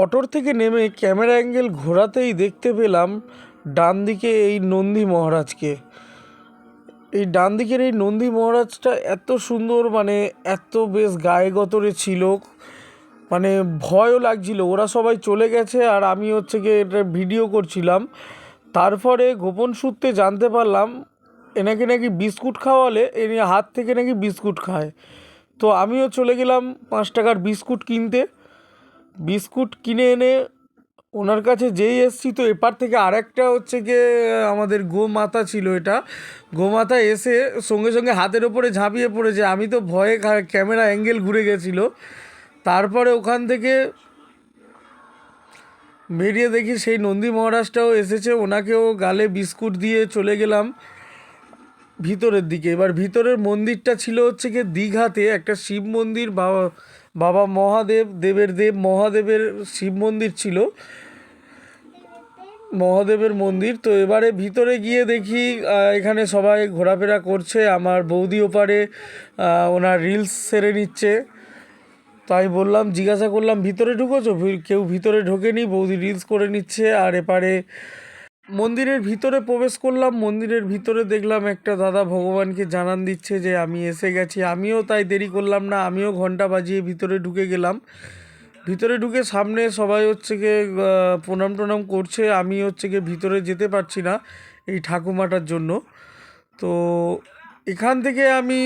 অটোর থেকে নেমে ক্যামেরা অ্যাঙ্গেল ঘোরাতেই দেখতে পেলাম ডান দিকে এই নন্দী মহারাজকে। এই ডান দিকের এই নন্দী মহারাজটা এত সুন্দর, মানে এত বেশ গায়ে গতরে ছিল, মানে ভয়ও লাগছিল। ওরা সবাই চলে গেছে আর আমি গিয়ে এটা ভিডিও করছিলাম। তারপরে গোপন সূত্রে জানতে পারলাম এনাকে নাকি বিস্কুট খাওয়ালে এনে হাত থেকে নাকি বিস্কুট খায়। তো আমিও চলে গেলাম 5 টাকার বিস্কুট কিনতে। বিস্কুট কিনে এনে ওনার কাছে যেই এসছি, তো এপার থেকে আরেকটা গিয়ে আমাদের গোমাতা ছিল, এটা গোমাতা এসে সঙ্গে সঙ্গে হাতের ওপরে ঝাঁপিয়ে পড়েছে। আমি তো ভয়ে ক্যামেরা অ্যাঙ্গেল ঘুরে গেছিলো। তারপরে ওখান থেকে বেরিয়ে দেখি সেই নন্দী মহারাজটাও এসেছে, ওনাকেও গালে বিস্কুট দিয়ে চলে গেলাম ভিতরের দিকে। এবার ভিতরের মন্দিরটা ছিল গিয়ে দীঘাতে একটা শিব মন্দির, বাবা মহাদেব, দেবের দেব মহাদেবের শিব মন্দির ছিল, মহাদেবের মন্দির। তো এবারে ভিতরে গিয়ে দেখি এখানে সবাই ঘোরাফেরা করছে। আমার বৌদি ওপারে ওনার রিলস সেরে নিচ্ছে। তাই বললাম, জিজ্ঞাসা করলাম ভিতরে ঢুকেছো? কেউ ভিতরে ঢোকেনি, বৌদি রিলস করে নিচ্ছে। আর এপারে মন্দিরের ভিতরে প্রবেশ করলাম। মন্দিরের ভিতরে দেখলাম একটা দাদা ভগবানকে জানান দিচ্ছে যে আমি এসে গেছি। আমিও তাই দেরি করলাম না, আমিও ঘন্টা বাজিয়ে ভিতরে ঢুকে গেলাম। ভিতরে ঢুকে সামনে সবাই গিয়ে প্রণাম টনাম করছে। আমি গিয়ে ভিতরে যেতে পারছি না এই ঠাকুমাটার জন্য। তো এখান থেকে আমি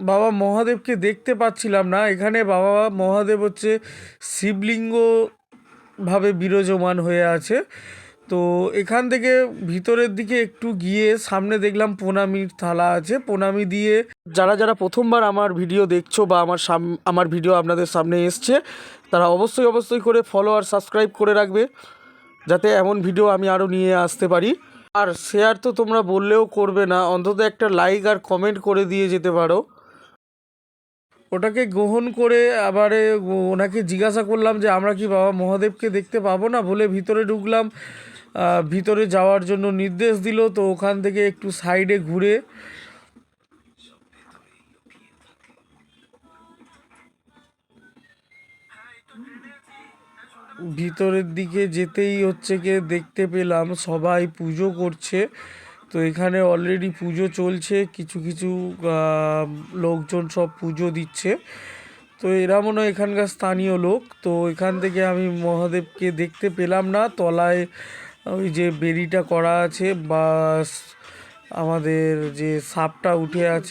বাবা মহাদেবকে দেখতে পাচ্ছিলাম না। এখানে বাবা মহাদেব শিবলিঙ্গ ভাবে বিরাজমান হয়ে আছে। তো এখান থেকে ভিতরের দিকে একটু গিয়ে সামনে দেখলাম প্রণামীর থালা আছে। প্রণামী দিয়ে যারা যারা প্রথমবার আমার ভিডিও দেখছো বা আমার ভিডিও আপনাদের সামনে এসছে, তারা অবশ্যই করে ফলো আর সাবস্ক্রাইব করে রাখবে, যাতে এমন ভিডিও আমি আরও নিয়ে আসতে পারি। আর শেয়ার তো তোমরা বললেও করবে না, অন্তত একটা লাইক আর কমেন্ট করে দিয়ে যেতে পারো। ওটাকে গ্রহণ করে আবারে ওনাকে জিজ্ঞাসা করলাম যে আমরা কি বাবা মহাদেবকে দেখতে পাবো না, বলে ভিতরে ঢুকলাম। ভিতরে যাওয়ার জন্য নির্দেশ দিল। তো ওখান থেকে একটু সাইডে ঘুরে ভিতরের দিকে যেতেই গিয়ে দেখতে পেলাম সবাই পুজো করছে। তো এখানে অলরেডি পুজো চলছে, কিছু কিছু লোকজন সব পুজো দিচ্ছে। তো এরা মনে হয় এখানকার স্থানীয় লোক। তো এখান থেকে আমি মহাদেবকে দেখতে পেলাম না। তলায় ওই যে বেড়িটা করা আছে বা আমাদের যে সাপটা উঠে আছে